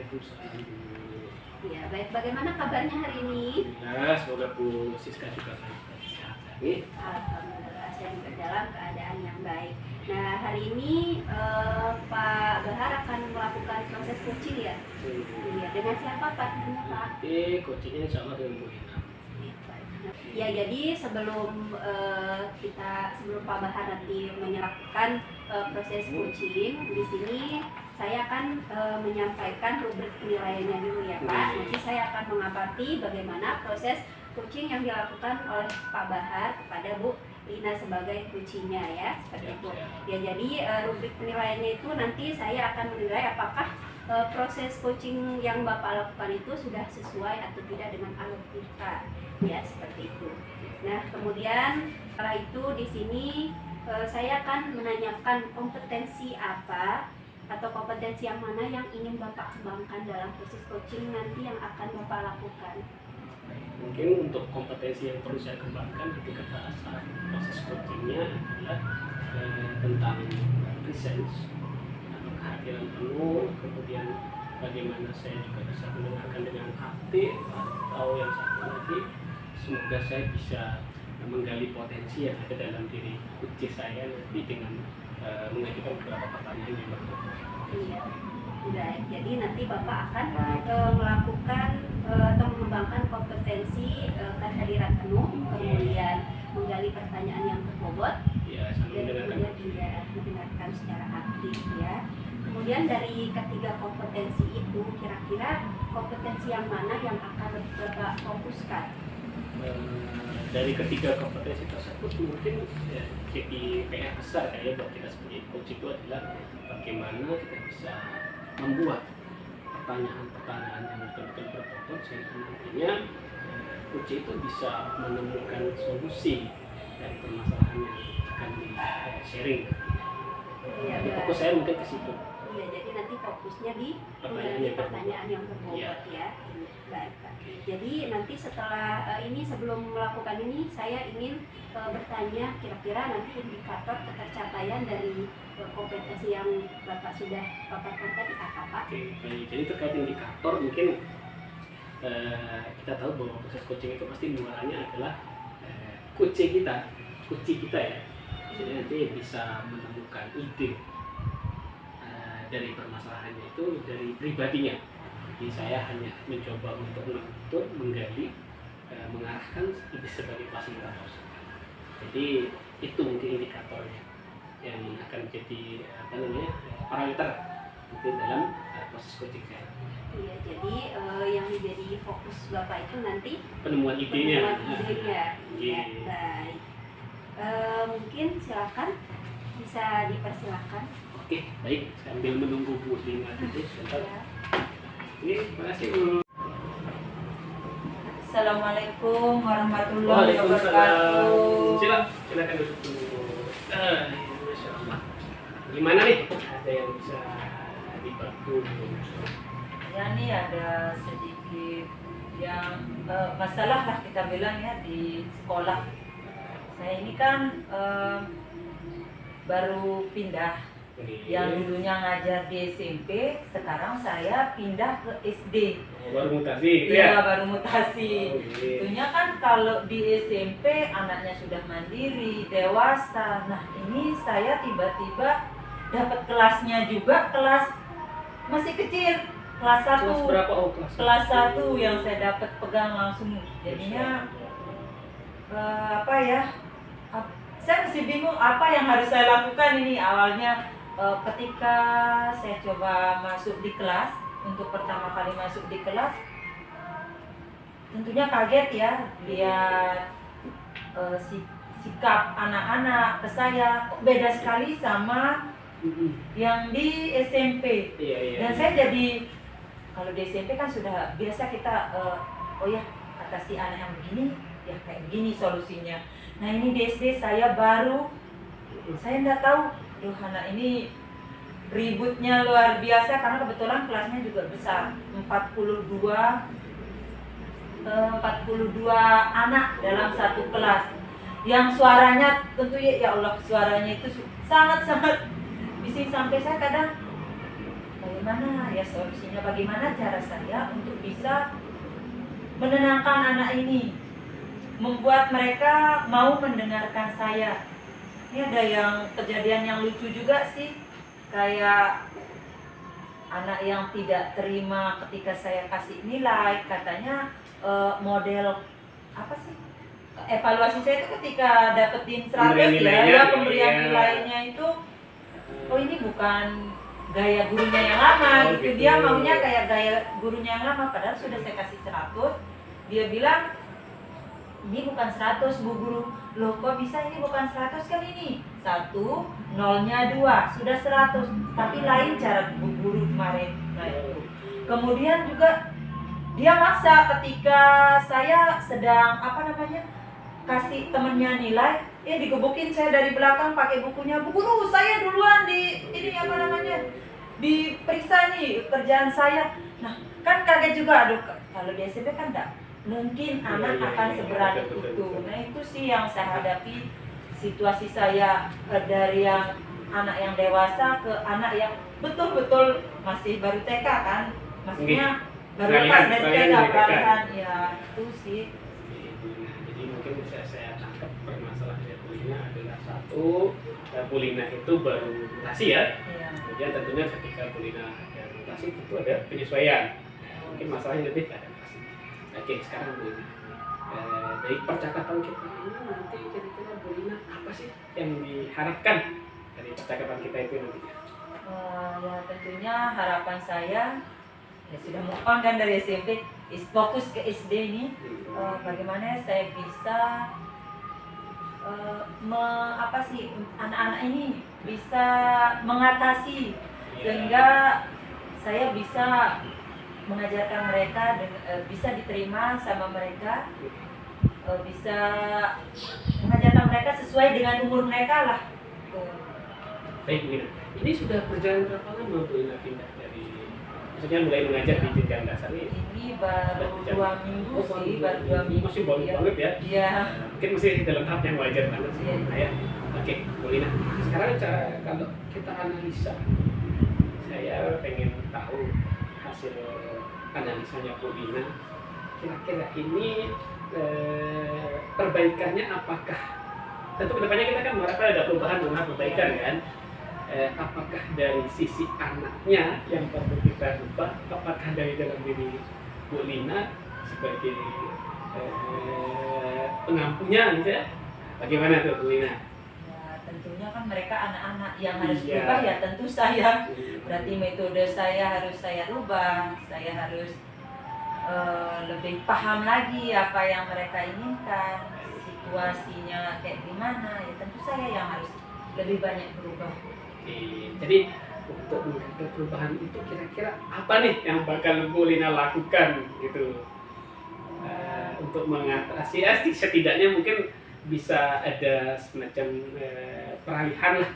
Waalaikumsalam. Ya, baik. Bagaimana kabarnya hari ini? Alhamdulillah, semoga Bu Siska juga sehat. Alhamdulillah, saya juga dalam keadaan yang baik. Nah, hari ini Pak Bahar akan melakukan proses coaching ya? Iya, dengan siapa Pak? Pak? Coachingnya insya Allah dengan Bu Ina. Ya, jadi sebelum Pak Bahar nanti menyerahkan proses coaching di sini, saya akan menyampaikan rubrik penilaiannya dulu ya Pak. Nanti saya akan mengamati bagaimana proses coaching yang dilakukan oleh Pak Bahar kepada Bu Lina sebagai coachingnya ya, seperti itu. Ya, jadi rubrik penilaiannya itu nanti saya akan menilai apakah proses coaching yang Bapak lakukan itu sudah sesuai atau tidak dengan alur kita, ya seperti itu. Nah, kemudian setelah itu di sini saya akan menanyakan kompetensi apa atau kompetensi yang mana yang ingin Bapak kembangkan dalam proses coaching nanti yang akan Bapak lakukan. Mungkin untuk kompetensi yang perlu saya kembangkan ketika saat proses coachingnya adalah tentang presence atau kehadiran penuh, kemudian bagaimana saya juga bisa mendengarkan dengan aktif, atau yang satu lagi semoga saya bisa menggali potensi yang ada dalam diri coach saya nanti dengan mengajukan beberapa pertanyaan yang berbeda. Baik, jadi nanti Bapak akan melakukan atau mengembangkan kompetensi kehadiran penuh, kemudian menggali pertanyaan yang berbobot, ya, dan kemudian juga mendengarkan secara aktif ya. Kemudian dari ketiga kompetensi itu, kira-kira kompetensi yang mana yang akan Bapak fokuskan? Dari ketiga kompetensi tersebut mungkin ya, jadi PR besar kayak buat kita sebagai coach itu adalah bagaimana kita bisa membuat pertanyaan-pertanyaan yang betul-betul berbobot sehingga nantinya coach itu bisa menemukan solusi dari permasalahan yang akan di sharing. Ya, fokus saya mungkin ke situ. Ya, jadi nanti fokusnya di pertanyaan yang berbobot ya. Baik, Pak. Jadi nanti setelah ini, sebelum melakukan ini, saya ingin bertanya kira-kira nanti indikator ketercapaian dari kompetensi yang Bapak sudah paparkan tadi apa Pak? Oke, jadi terkait indikator mungkin kita tahu bahwa proses coaching itu pasti muaranya adalah kunci kita ya. Jadi nanti bisa menemukan ide dari permasalahannya itu dari pribadinya. Jadi saya hanya mencoba untuk menggali, mengarahkan lebih sebagai fasilitator. Jadi itu mungkin indikatornya yang akan jadi parameter mungkin dalam proses coaching saya. Iya, jadi yang menjadi fokus Bapak itu nanti penemuan idenya. Ya, baik. Mungkin silakan, bisa dipersilakan. Oke, baik. Sambil menunggu Bu Lina dulu sebentar. Ya. Terima kasih Bu. Assalamualaikum warahmatullahi wabarakatuh. Silakan duduk dulu. Masya Allah. Gimana nih? Ada yang bisa dibantu? Ya, nih ada sedikit yang masalah lah kita bilang ya di sekolah. Saya ini kan baru pindah. Yang dulunya ngajar di SMP, sekarang saya pindah ke SD. Baru mutasi gitu ya? ya? Baru mutasi. Tentunya kan kalau di SMP anaknya sudah mandiri, dewasa. Nah, ini saya tiba-tiba dapat kelasnya juga, kelas masih kecil, kelas 1. Kelas berapa? Kelas 1 yang saya dapat pegang langsung. Jadinya saya masih bingung apa yang harus saya lakukan ini. Awalnya ketika saya coba masuk di kelas, untuk pertama kali masuk di kelas, tentunya kaget ya lihat sikap anak-anak ke saya kok beda sekali sama yang di SMP. Dan saya jadi, kalau di SMP kan sudah biasa kita atasi anak yang begini ya kayak begini solusinya. Nah, ini di SD saya nggak tahu, anak ini ributnya luar biasa karena kebetulan kelasnya juga besar, 42 anak dalam satu kelas. Yang suaranya tentunya ya Allah, suaranya itu sangat-sangat bising sampai saya kadang bagaimana ya solusinya, bagaimana cara saya untuk bisa menenangkan anak ini, membuat mereka mau mendengarkan saya. Ini ada yang kejadian yang lucu juga sih, kayak anak yang tidak terima ketika saya kasih nilai, katanya model apa sih, evaluasi saya itu ketika dapetin 100 ya, pemberian nilainya itu, oh ini bukan gaya gurunya yang lama gitu, dia maunya kayak gaya gurunya yang lama, padahal sudah saya kasih 100, dia bilang ini bukan 100 Bu Guru. Loh kok bisa ini bukan 100, kan ini 1, nolnya 2, sudah 100. Tapi lain cara Bu Guru kemarin. Nah itu. Kemudian juga dia maksa ketika saya sedang kasih temennya nilai, digebukin saya dari belakang pakai bukunya. Bu Guru, saya duluan diperiksa nih kerjaan saya. Nah kan kaget juga, aduh kalau di SMP kan enggak mungkin anak akan seberani itu. Nah itu sih yang saya hadapi, situasi saya dari yang anak yang dewasa ke anak yang betul-betul masih baru TK kan, maksudnya baru lepas dari TK peralihan ya, itu sih. Jadi mungkin bisa saya tangkap permasalahannya Bulina adalah satu, Bulina itu baru mutasi ya. Kemudian tentunya ketika Bulina ada mutasi tentu ada penyesuaian. Mungkin masalahnya lebih ada. Oke, sekarang Bulina, dari percakapan kita ini nanti kira-kira Bulina apa sih yang diharapkan dari percakapan kita itu nantinya? Ya tentunya harapan saya, ya sudah move on kan dari SMP, fokus ke SD ini, bagaimana saya bisa anak-anak ini bisa mengatasi, sehingga saya bisa mengajarkan mereka bisa diterima sama mereka, bisa mengajarkan mereka sesuai dengan umur mereka lah. Baik Bulina, ini sudah berjalan berapa lama Bulina pindah dari, maksudnya mulai mengajar di jenjang dasar ini? Ini baru 2 minggu sih, baru 2 minggu. Masih baru banget ya? Iya. Mungkin masih dalam tahap yang wajar banget sih. Iya. Oke, Bulina, sekarang kalau kita analisa, saya pengen tahu hasil analisanya Bulina, kira-kira ini perbaikannya apakah, tentu kedepannya kita kan mengharapkan ada perbaikan kan, apakah dari sisi anaknya yang perlu kita ubah, apakah dari dalam diri Bulina sebagai pengampunya gitu ya, bagaimana tuh Bulina? Tentunya kan mereka anak-anak yang harus berubah ya, tentu saya, berarti metode saya harus saya rubah, saya harus lebih paham lagi apa yang mereka inginkan, situasinya kayak gimana, ya tentu saya yang harus lebih banyak berubah. Oke, jadi untuk menggapai perubahan itu kira-kira apa nih yang bakal Bulina lakukan gitu, untuk mengatasi, setidaknya mungkin bisa ada semacam peralihan lah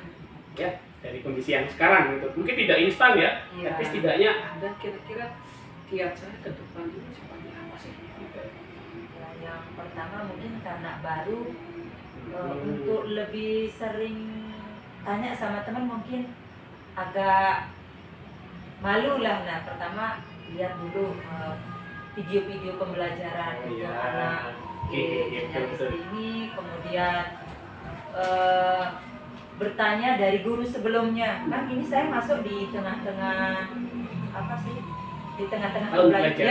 ya dari kondisi yang sekarang gitu. Mungkin tidak instan ya, tapi setidaknya ada kira-kira kiat saya ke depan ini seperti apa sih gitu. Ya, yang pertama mungkin karena baru, untuk lebih sering tanya sama teman mungkin agak malu lah. Nah pertama lihat dulu video-video pembelajaran untuk anak ini, kemudian bertanya dari guru sebelumnya. Kan ini saya masuk di tengah-tengah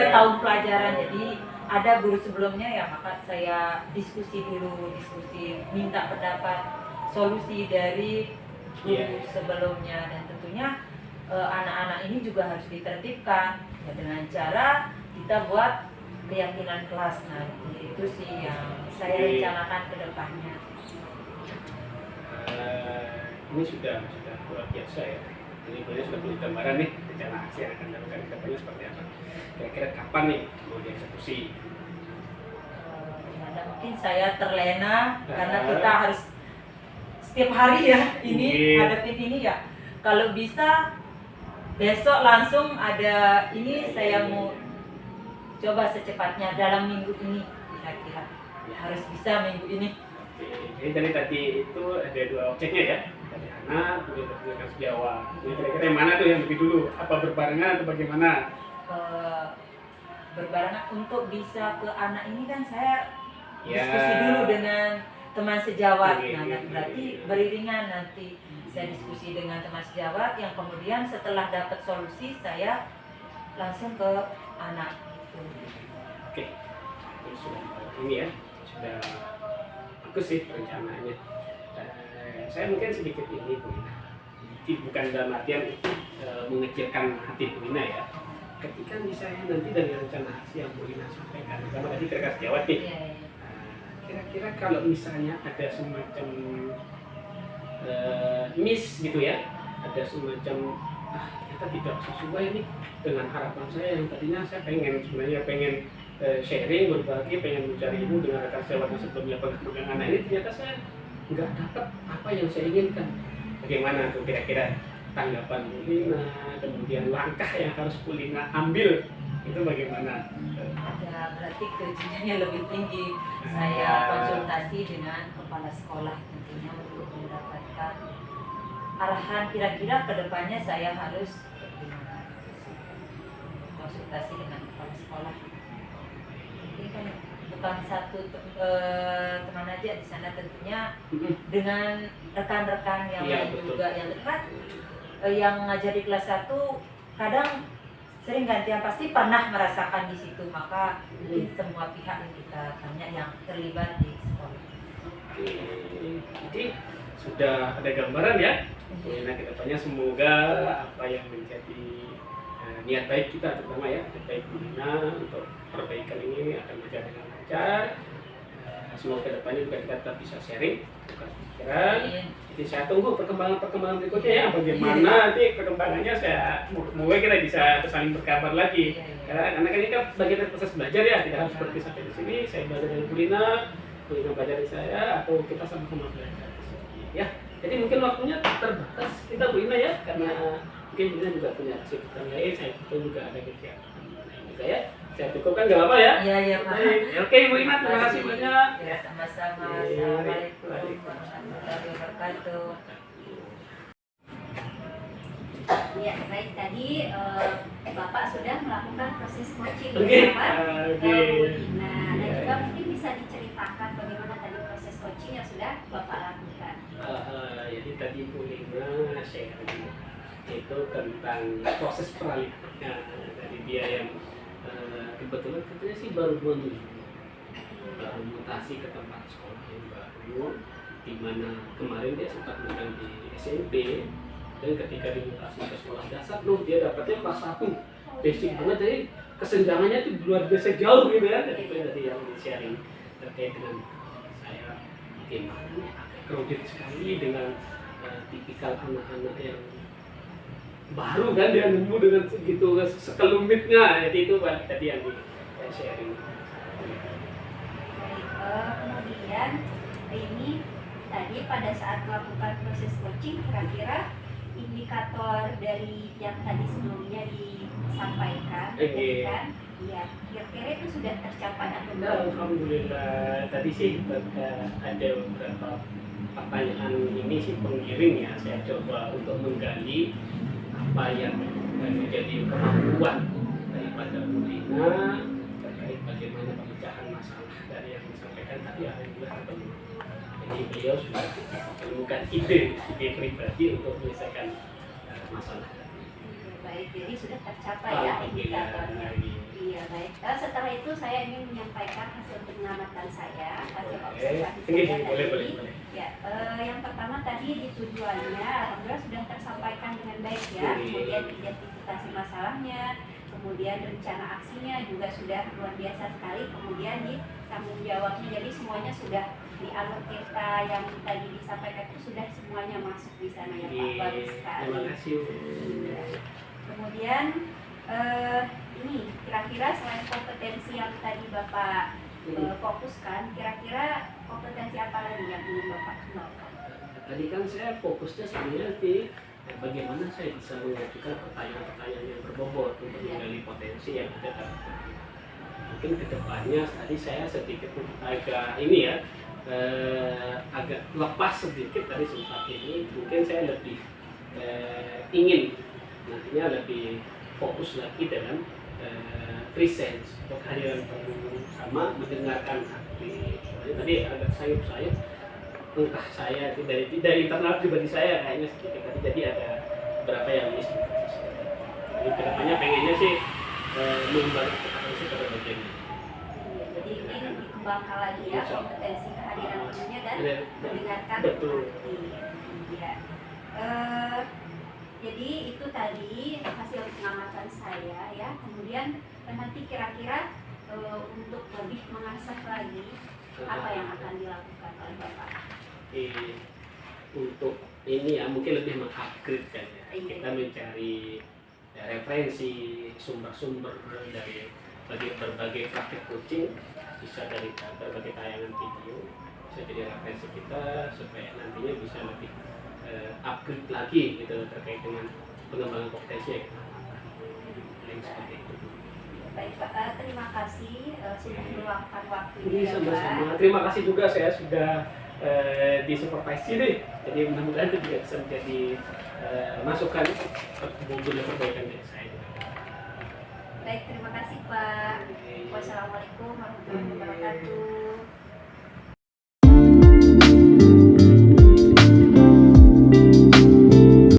tahun pelajaran, jadi ada guru sebelumnya ya, maka saya diskusi minta pendapat solusi dari guru sebelumnya, dan tentunya anak-anak ini juga harus ditertibkan ya, dengan cara kita buat keyakinan kelas. Nah itu sih yang saya rencanakan ke depannya. Ini sudah luar biasa ya. Ini boleh sudah beri gambaran nih rencana aksi yang akan dilakukan ke depannya seperti apa. Kira-kira kapan nih mau dieksekusi? Mungkin saya terlena karena kita harus setiap hari ya ini hadapin ini ya. Kalau bisa besok langsung ada ini, saya mau coba secepatnya dalam minggu ini, kira-kira harus bisa minggu ini. Jadi tadi itu ada 2 objeknya ya, dari anak anak, kemudian tadi sejawat. Ini kira-kira yang mana tuh yang lebih dulu? Apa berbarengan atau bagaimana? Berbarengan. Untuk bisa ke anak ini kan saya Ya. diskusi dulu dengan teman sejawat. Oke, Nah, oke, berarti oke. beriringan nanti saya diskusi dengan teman sejawat yang kemudian setelah dapat solusi saya langsung ke anak gitu. Oke, ini sudah ini ya, sudah bagus sih rencananya. Saya mungkin sedikit ini Bu Ina. Jadi bukan dalam artian itu mengecilkan hati Bu Ina ya. Ketika misalnya nanti dari rencana aksi yang Bu Ina sampaikan, karena tadi kira-kira sejawat nih. Iya, iya. Kira-kira kalau misalnya ada semacam miss gitu ya, ada semacam ternyata tidak sesuai nih dengan harapan saya yang tadinya saya sebenarnya pengen sharing, berbagi, pengen mencari ilmu dengan rekan sejawat yang sebelumnya pegang anak ini, ternyata saya nggak dapat apa yang saya inginkan. Bagaimana tuh kira-kira tanggapan Bu Lina, kemudian langkah yang harus Bu Lina ambil itu bagaimana? Ya, berarti kejenjangannya lebih tinggi. Saya konsultasi dengan kepala sekolah tentunya untuk mendapatkan arahan kira-kira kedepannya saya harus konsultasi dengan kepala sekolah. Ini kan bukan satu teman aja di sana, tentunya dengan rekan-rekan yang Iya, lain betul. juga yang dekat, yang ngajar di kelas 1 kadang sering gantian, pasti pernah merasakan di situ, maka mungkin semua pihak yang kita tanya yang terlibat di sekolah. Oke, jadi sudah ada gambaran ya. Nah, kedepannya semoga apa yang menjadi niat baik kita terutama ya, niat baik Bu Lina untuk perbaikan ini akan berjalan dengan lancar. Semoga kedepannya juga kita tetap bisa sharing, tukar pikiran. Jadi saya tunggu perkembangan berikutnya ya, bagaimana nanti perkembangannya. Saya semoga kita bisa saling berkabar lagi. Karena kan ini kan bagian dari proses belajar ya, tidak harus seperti sampai di sini. Saya belajar dari Bu Lina belajar dari saya, atau kita sama-sama belajar di sini ya. Jadi mungkin waktunya terbatas kita Bu Lina ya, karena mungkin Bu Lina juga punya kesibukan lain, saya juga ada kegiatan lain juga ya. Saya cukupkan nggak apa-apa ya? Iya, iya, Pak. Oke Bu Lina, terima kasih banyak. Ya, sama-sama. Iya, Assalamualaikum warahmatullahi wabarakatuh. Ya, baik, tadi Bapak sudah melakukan proses coaching Oke, bersama oke. Bu Lina. Dan Ya. juga mungkin bisa diceritakan bagaimana tadi proses coaching yang sudah Bapak lakukan. Jadi tadi Bu Lina sharing itu tentang proses peralihannya dari dia yang kebetulan katanya sih baru 2 minggu baru mutasi ke tempat sekolah yang baru, di mana kemarin dia sempat magang di SMP, dan ketika dimutasi ke sekolah dasar dia dapatnya kelas 1 basic banget, jadi kesenjangannya itu luar biasa jauh gitu ya. Dan itu tadi yang di sharing terkait dengan saya bagaimana agak crowded sekali dengan tipikal anak-anak yang baru kan, dia nemu dengan segitu sekelumitnya. Jadi itu tadi yang di sharing. Kemudian ini tadi pada saat melakukan proses coaching, kira-kira indikator dari yang tadi sebelumnya disampaikan, kan? Iya, kira-kira itu sudah tercapai atau belum? Alhamdulillah, tadi sih ada beberapa pertanyaan ini sih pengiring ya. Saya coba untuk menggali apa yang menjadi kemampuan daripada Bu Lina terkait bagaimana pemecahan masalah dari yang disampaikan tadi. Alhamdulillah ketemu. Jadi beliau sudah menemukan ide pribadi untuk menyelesaikan masalah. Baik, jadi sudah tercapai ya indikatornya. Iya, baik. Setelah itu saya ingin menyampaikan hasil pengamatan saya, hasil observasi saya tadi. Ya, yang pertama tadi di tujuannya alhamdulillah sudah tersampaikan dengan baik ya. Kemudian identifikasi masalahnya, kemudian rencana aksinya juga sudah luar biasa sekali. Kemudian di tanggung jawabnya, jadi semuanya sudah di alur kita yang tadi disampaikan itu sudah semuanya masuk di sana ya Pak. Bagus sekali. Terima kasih. Kemudian ini kira-kira selain kompetensi yang tadi Bapak fokuskan, kira-kira kompetensi apa lagi yang ingin Bapak kenalkan? Tadi kan saya fokusnya sebenarnya di bagaimana saya bisa mengajukan pertanyaan-pertanyaan yang berbobot untuk menggali potensi yang ada dalam diri. Mungkin kedepannya tadi saya sedikit agak ini ya agak lepas sedikit dari sempat ini, mungkin saya lebih ingin nantinya lebih fokus lagi dalam presence atau kehadiran sama mendengarkan hati. Soalnya tadi agak sayup-sayup, entah saya itu dari internal pribadi saya kayaknya sedikit tadi, jadi ada beberapa yang miss. Jadi kedepannya pengennya sih mengembangkan kompetensi pada bagian ini. Jadi ingin dikembangkan lagi ya kompetensi kehadiran temannya dan mendengarkan betul. hati. Ya. Jadi itu tadi hasil pengamatan saya ya. Kemudian nanti kira-kira untuk lebih mengasah lagi apa yang akan dilakukan oleh Bapak? Untuk ini ya mungkin lebih mengupgrade kan ya. Kita mencari referensi sumber-sumber dari berbagai praktik coaching, bisa dari berbagai tayangan video, bisa jadi referensi kita supaya nantinya bisa lebih upgrade lagi gitu terkait dengan pengembangan kompetensi yang kita lakukan. Yang seperti itu. Baik Pak, terima kasih sudah meluangkan waktunya. Ini ya, sama-sama. Pak. Terima kasih juga saya sudah di supervisi nih. Jadi mudah-mudahan itu juga bisa menjadi masukan untuk perbaikan dari saya. Baik, terima kasih Pak. Wassalamualaikum warahmatullahi wabarakatuh.